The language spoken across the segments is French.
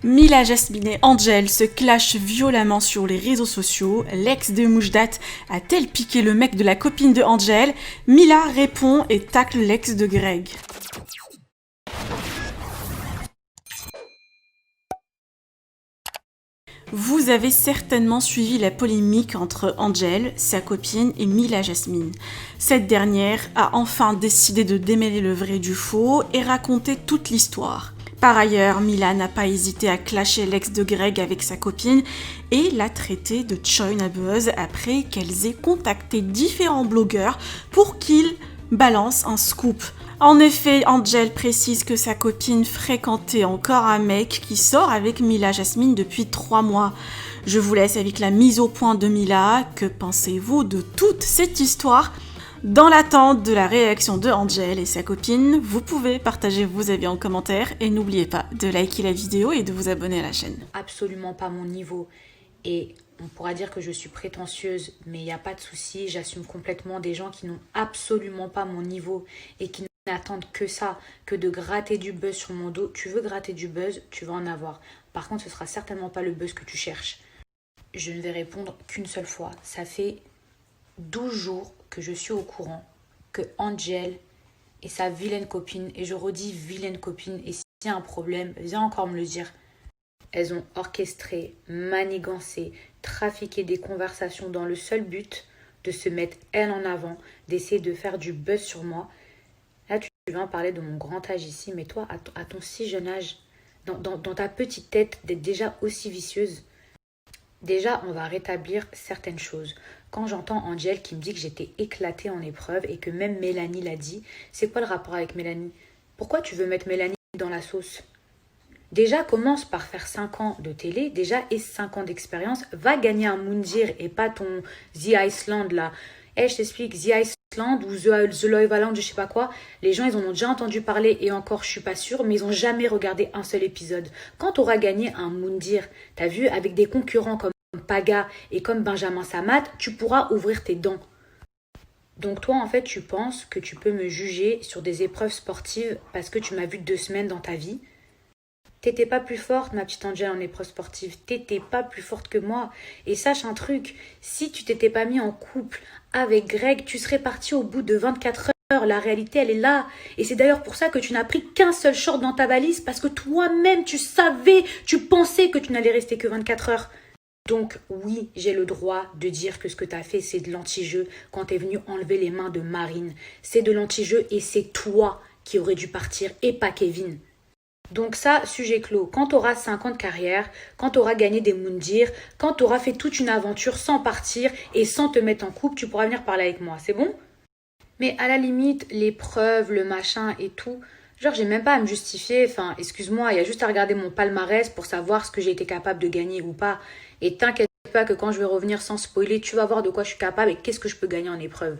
Mila, Jasmine et Angel se clashent violemment sur les réseaux sociaux. L'ex de Moujdat a-t-elle piqué le mec de la copine de Angel? Mila répond et tacle l'ex de Greg. Vous avez certainement suivi la polémique entre Angel, sa copine, et Mila Jasmine. Cette dernière a enfin décidé de démêler le vrai du faux et raconter toute l'histoire. Par ailleurs, Mila n'a pas hésité à clasher l'ex de Greg avec sa copine et l'a traité de choinabeuse après qu'elles aient contacté différents blogueurs pour qu'ils balancent un scoop. En effet, Angel précise que sa copine fréquentait encore un mec qui sort avec Mila Jasmine depuis 3 mois. Je vous laisse avec la mise au point de Mila. Que pensez-vous de toute cette histoire ? Dans l'attente de la réaction de Angel et sa copine, vous pouvez partager vos avis en commentaire et n'oubliez pas de liker la vidéo et de vous abonner à la chaîne. Absolument pas mon niveau et on pourra dire que je suis prétentieuse, mais il n'y a pas de souci, j'assume complètement des gens qui n'ont absolument pas mon niveau et qui n'attendent que ça, que de gratter du buzz sur mon dos. Tu veux gratter du buzz, tu vas en avoir. Par contre, ce sera certainement pas le buzz que tu cherches. Je ne vais répondre qu'une seule fois. Ça fait 12 jours que je suis au courant que Angel et sa vilaine copine, et je redis vilaine copine, et s'il y a un problème, viens encore me le dire. Elles ont orchestré, manigancé, trafiqué des conversations dans le seul but de se mettre elle en avant, d'essayer de faire du buzz sur moi. Là, tu viens parler de mon grand âge ici, mais toi, à ton si jeune âge, dans ta petite tête, d'être déjà aussi vicieuse. Déjà, on va rétablir certaines choses. Quand j'entends Angel qui me dit que j'étais éclatée en épreuve et que même Mélanie l'a dit, c'est quoi le rapport avec Mélanie? Pourquoi tu veux mettre Mélanie dans la sauce? Déjà, commence par faire 5 ans de télé, déjà, et 5 ans d'expérience. Va gagner un Moundir et pas ton The Iceland là. Je t'explique, The Iceland ou The Love Island, je sais pas quoi. Les gens, ils en ont déjà entendu parler et encore, je suis pas sûre, mais ils ont jamais regardé un seul épisode. Quand tu auras gagné un Moundir, t'as vu, avec des concurrents comme Paga et comme Benjamin Samat, tu pourras ouvrir tes dents. Donc toi, en fait, tu penses que tu peux me juger sur des épreuves sportives parce que tu m'as vu 2 semaines dans ta vie? T'étais pas plus forte, ma petite Angel, en épreuve sportive. T'étais pas plus forte que moi. Et sache un truc, si tu t'étais pas mis en couple avec Greg, tu serais partie au bout de 24 heures. La réalité, elle est là. Et c'est d'ailleurs pour ça que tu n'as pris qu'un seul short dans ta valise, parce que toi-même, tu savais, tu pensais que tu n'allais rester que 24 heures. Donc oui, j'ai le droit de dire que ce que tu as fait, c'est de l'anti-jeu quand tu es venu enlever les mains de Marine. C'est de l'anti-jeu et c'est toi qui aurais dû partir et pas Kevin. Donc ça, sujet clos. Quand tu auras 5 ans de carrière, quand tu auras gagné des Moundir, quand tu auras fait toute une aventure sans partir et sans te mettre en couple, tu pourras venir parler avec moi, c'est bon? Mais à la limite, les preuves, le machin et tout, genre j'ai même pas à me justifier, enfin excuse-moi, il y a juste à regarder mon palmarès pour savoir ce que j'ai été capable de gagner ou pas. Et t'inquiète pas que quand je vais revenir sans spoiler, tu vas voir de quoi je suis capable et qu'est-ce que je peux gagner en épreuve.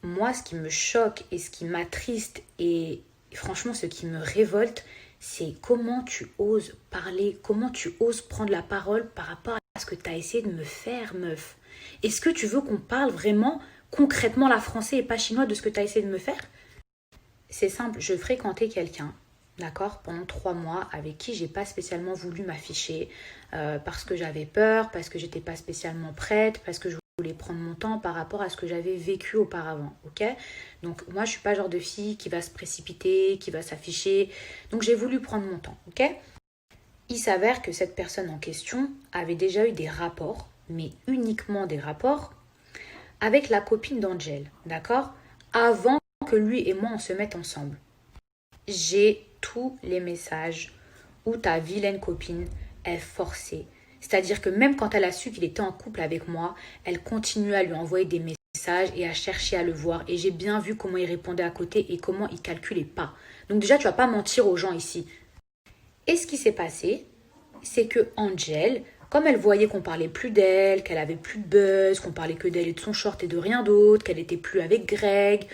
Moi, ce qui me choque et ce qui m'attriste et franchement ce qui me révolte, c'est comment tu oses parler, comment tu oses prendre la parole par rapport à ce que tu as essayé de me faire, meuf. Est-ce que tu veux qu'on parle vraiment concrètement la français et pas chinois de ce que tu as essayé de me faire? C'est simple, je fréquentais quelqu'un, d'accord, pendant 3 mois avec qui j'ai pas spécialement voulu m'afficher parce que j'avais peur, parce que j'étais pas spécialement prête, parce que je voulais prendre mon temps par rapport à ce que j'avais vécu auparavant, ok? Donc moi je suis pas le genre de fille qui va se précipiter, qui va s'afficher, donc j'ai voulu prendre mon temps, ok? Il s'avère que cette personne en question avait déjà eu des rapports, mais uniquement des rapports, avec la copine d'Angel, d'accord? Avant que lui et moi on se mette ensemble. J'ai tous les messages où ta vilaine copine est forcée. C'est-à-dire que même quand elle a su qu'il était en couple avec moi, elle continue à lui envoyer des messages et à chercher à le voir. Et j'ai bien vu comment il répondait à côté et comment il calculait pas. Donc déjà, tu vas pas mentir aux gens ici. Et ce qui s'est passé, c'est que Angel, comme elle voyait qu'on parlait plus d'elle, qu'elle avait plus de buzz, qu'on parlait que d'elle et de son short et de rien d'autre, qu'elle était plus avec Greg,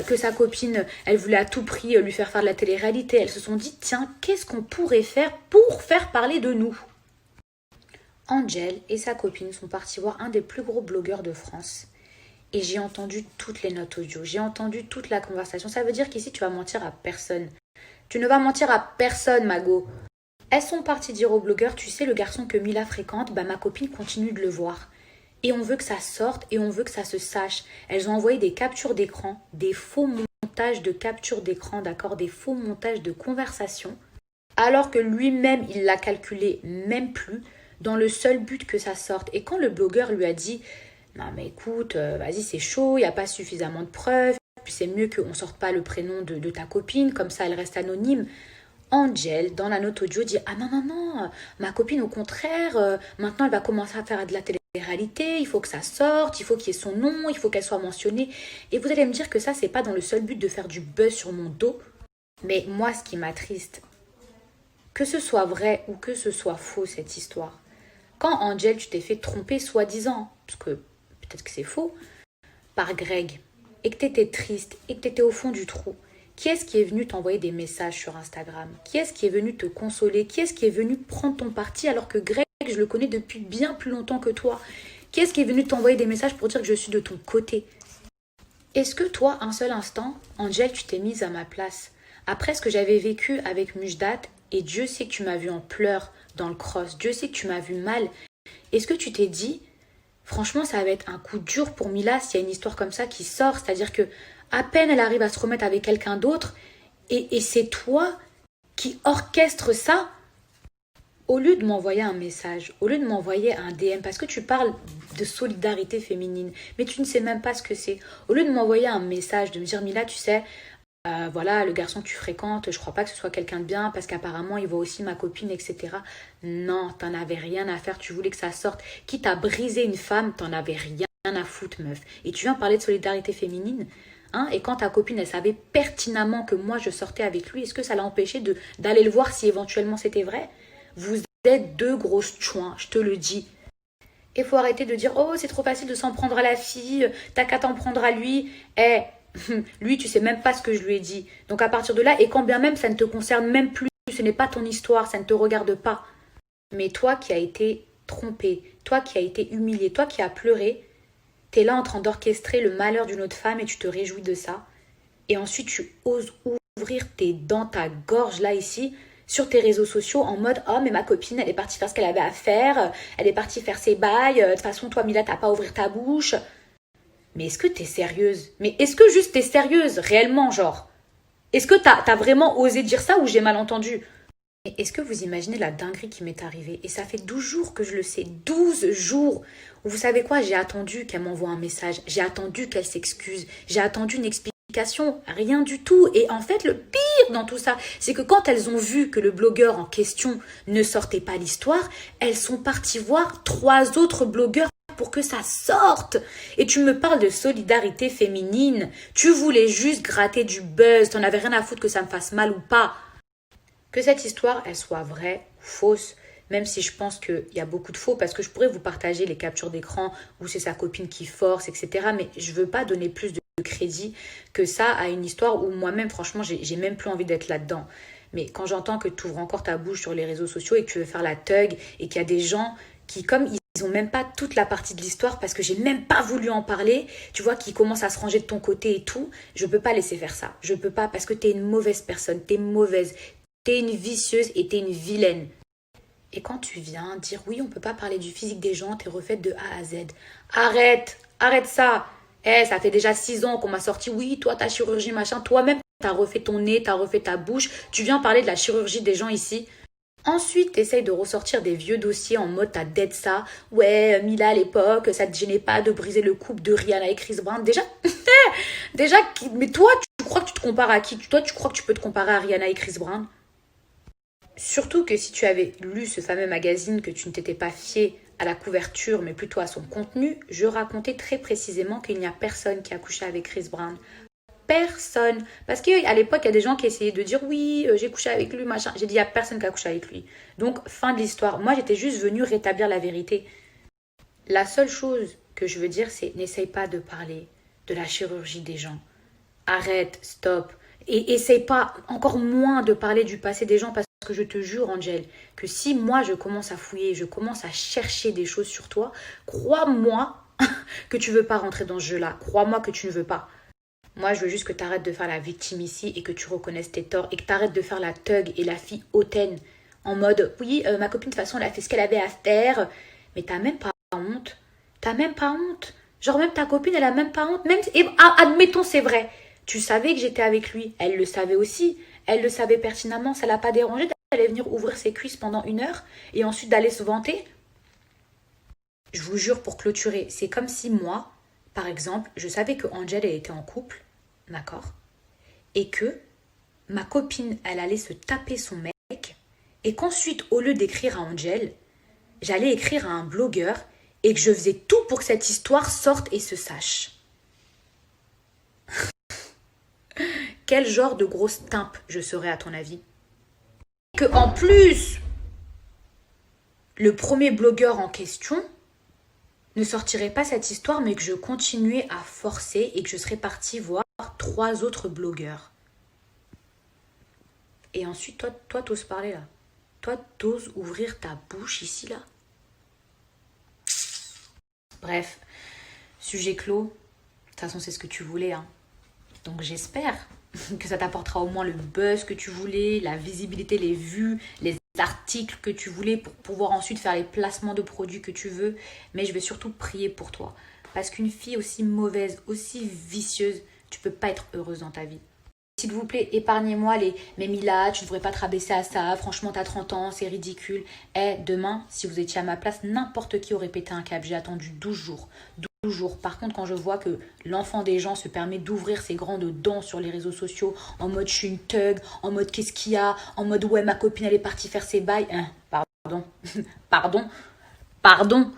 que sa copine, elle voulait à tout prix lui faire de la télé-réalité, elles se sont dit, tiens, qu'est-ce qu'on pourrait faire pour faire parler de nous? Angel et sa copine sont partis voir un des plus gros blogueurs de France. Et j'ai entendu toutes les notes audio, j'ai entendu toute la conversation. Ça veut dire qu'ici, tu vas mentir à personne. Tu ne vas mentir à personne, Mago. Elles sont parties dire au blogueur, tu sais, le garçon que Mila fréquente, bah ma copine continue de le voir. Et on veut que ça sorte et on veut que ça se sache. Elles ont envoyé des captures d'écran, des faux montages de captures d'écran, d'accord, des faux montages de conversation, alors que lui-même, il l'a calculé même plus, dans le seul but que ça sorte. Et quand le blogueur lui a dit, non mais écoute, vas-y c'est chaud, il n'y a pas suffisamment de preuves, puis c'est mieux qu'on ne sorte pas le prénom de ta copine, comme ça elle reste anonyme. Angel, dans la note audio, dit ah non, non, non, ma copine, au contraire, maintenant elle va commencer à faire de la télé-réalité, il faut que ça sorte, il faut qu'il y ait son nom, il faut qu'elle soit mentionnée. Et vous allez me dire que ça, c'est pas dans le seul but de faire du buzz sur mon dos. Mais moi, ce qui m'attriste, que ce soit vrai ou que ce soit faux, cette histoire, quand Angel, tu t'es fait tromper soi-disant, parce que peut-être que c'est faux, par Greg, et que tu étais triste, et que tu étais au fond du trou, qui est-ce qui est venu t'envoyer des messages sur Instagram? Qui est-ce qui est venu te consoler? Qui est-ce qui est venu prendre ton parti alors que Greg, je le connais depuis bien plus longtemps que toi? Qui est-ce qui est venu t'envoyer des messages pour dire que je suis de ton côté? Est-ce que toi, un seul instant, Angel, tu t'es mise à ma place? Après ce que j'avais vécu avec Mujdat, et Dieu sait que tu m'as vu en pleurs dans le cross, Dieu sait que tu m'as vu mal, est-ce que tu t'es dit, franchement, ça va être un coup dur pour Mila s'il y a une histoire comme ça qui sort, c'est-à-dire que à peine elle arrive à se remettre avec quelqu'un d'autre, et c'est toi qui orchestre ça, au lieu de m'envoyer un message, au lieu de m'envoyer un DM, parce que tu parles de solidarité féminine, mais tu ne sais même pas ce que c'est. Au lieu de m'envoyer un message, de me dire Mila, tu sais, voilà, le garçon que tu fréquentes, je crois pas que ce soit quelqu'un de bien, parce qu'apparemment il voit aussi ma copine, etc. Non, t'en avais rien à faire, tu voulais que ça sorte. Quitte à briser une femme, t'en avais rien à foutre, meuf. Et tu viens parler de solidarité féminine, hein, et quand ta copine, elle savait pertinemment que moi je sortais avec lui, est-ce que ça l'a empêché d'aller le voir si éventuellement c'était vrai? Vous êtes deux grosses chouins, je te le dis. Il faut arrêter de dire oh c'est trop facile de s'en prendre à la fille, t'as qu'à t'en prendre à lui. Lui tu sais même pas ce que je lui ai dit. Donc à partir de là, et quand bien même ça ne te concerne même plus, ce n'est pas ton histoire, ça ne te regarde pas. Mais toi qui as été trompé, toi qui as été humilié, toi qui as pleuré, t'es là en train d'orchestrer le malheur d'une autre femme et tu te réjouis de ça. Et ensuite tu oses ouvrir tes dents, ta gorge là ici, sur tes réseaux sociaux en mode oh mais ma copine elle est partie faire ce qu'elle avait à faire, elle est partie faire ses bails, de toute façon toi Mila t'as pas à ouvrir ta bouche. Mais est-ce que t'es sérieuse? Mais est-ce que juste t'es sérieuse réellement genre? Est-ce que t'as vraiment osé dire ça ou j'ai mal entendu? Et est-ce que vous imaginez la dinguerie qui m'est arrivée? Et ça fait 12 jours que je le sais, 12 jours. Vous savez quoi? J'ai attendu qu'elle m'envoie un message, j'ai attendu qu'elle s'excuse, j'ai attendu une explication, rien du tout. Et en fait, le pire dans tout ça, c'est que quand elles ont vu que le blogueur en question ne sortait pas l'histoire, elles sont parties voir 3 autres blogueurs pour que ça sorte. Et tu me parles de solidarité féminine. Tu voulais juste gratter du buzz, t'en avais rien à foutre que ça me fasse mal ou pas. Que cette histoire, elle soit vraie ou fausse, même si je pense qu'il y a beaucoup de faux, parce que je pourrais vous partager les captures d'écran où c'est sa copine qui force, etc. Mais je veux pas donner plus de crédit que ça à une histoire où moi-même, franchement, j'ai même plus envie d'être là-dedans. Mais quand j'entends que tu ouvres encore ta bouche sur les réseaux sociaux et que tu veux faire la thug et qu'il y a des gens qui, comme ils ont même pas toute la partie de l'histoire parce que j'ai même pas voulu en parler, tu vois, qui commencent à se ranger de ton côté et tout, je peux pas laisser faire ça. Je peux pas parce que t'es une mauvaise personne, t'es mauvaise. T'es une vicieuse et t'es une vilaine. Et quand tu viens dire oui, on peut pas parler du physique des gens, t'es refaite de A à Z. Arrête ça. Ça fait déjà 6 ans qu'on m'a sorti, oui, toi, ta chirurgie, machin. Toi-même, t'as refait ton nez, t'as refait ta bouche. Tu viens parler de la chirurgie des gens ici. Ensuite, t'essayes de ressortir des vieux dossiers en mode t'as dead ça. Ouais, Mila à l'époque, ça te gênait pas de briser le couple de Rihanna et Chris Brown. Déjà, mais toi, tu crois que tu te compares à qui? Toi, tu crois que tu peux te comparer à Rihanna et Chris Brown? Surtout que si tu avais lu ce fameux magazine, que tu ne t'étais pas fié à la couverture, mais plutôt à son contenu, je racontais très précisément qu'il n'y a personne qui a couché avec Chris Brown. Personne. Parce qu'à l'époque, il y a des gens qui essayaient de dire oui, j'ai couché avec lui, machin. J'ai dit, il n'y a personne qui a couché avec lui. Donc, fin de l'histoire. Moi, j'étais juste venue rétablir la vérité. La seule chose que je veux dire, c'est n'essaye pas de parler de la chirurgie des gens. Arrête, stop. Et essaye pas, encore moins, de parler du passé des gens parce que je te jure, Angel, que si moi je commence à fouiller, je commence à chercher des choses sur toi, crois-moi que tu veux pas rentrer dans ce jeu-là. Crois-moi que tu ne veux pas. Moi, je veux juste que tu arrêtes de faire la victime ici et que tu reconnaisses tes torts et que tu arrêtes de faire la thug et la fille hautaine en mode, oui, ma copine, de toute façon, elle a fait ce qu'elle avait à faire. Mais t'as même pas honte. T'as même pas honte. Genre, même ta copine, elle a même pas honte. Même, et, admettons, c'est vrai. Tu savais que j'étais avec lui. Elle le savait aussi. Elle le savait pertinemment. Ça l'a pas dérangé d'aller venir ouvrir ses cuisses pendant 1 heure et ensuite d'aller se vanter. Je vous jure, pour clôturer, c'est comme si moi, par exemple, je savais que Angel, elle était en couple, d'accord, et que ma copine, elle allait se taper son mec, et qu'ensuite, au lieu d'écrire à Angel, j'allais écrire à un blogueur et que je faisais tout pour que cette histoire sorte et se sache. Quel genre de grosse timpe je serais à ton avis? Que en plus, le premier blogueur en question ne sortirait pas cette histoire, mais que je continuais à forcer et que je serais partie voir 3 autres blogueurs. Et ensuite, toi, t'oses parler là. Toi, t'oses ouvrir ta bouche ici, là. Bref, sujet clos. De toute façon, c'est ce que tu voulais, hein. Donc j'espère que ça t'apportera au moins le buzz que tu voulais, la visibilité, les vues, les articles que tu voulais pour pouvoir ensuite faire les placements de produits que tu veux. Mais je vais surtout prier pour toi. Parce qu'une fille aussi mauvaise, aussi vicieuse, tu peux pas être heureuse dans ta vie. S'il vous plaît, épargnez-moi les « mais Mila, tu ne devrais pas te rabaisser à ça, franchement t'as 30 ans, c'est ridicule ». Demain, si vous étiez à ma place, n'importe qui aurait pété un câble. J'ai attendu 12 jours. 12 jours. Par contre, quand je vois que l'enfant des gens se permet d'ouvrir ses grandes dents sur les réseaux sociaux, en mode je suis une thug, en mode qu'est-ce qu'il y a, en mode ouais ma copine elle est partie faire ses bails, pardon, pardon,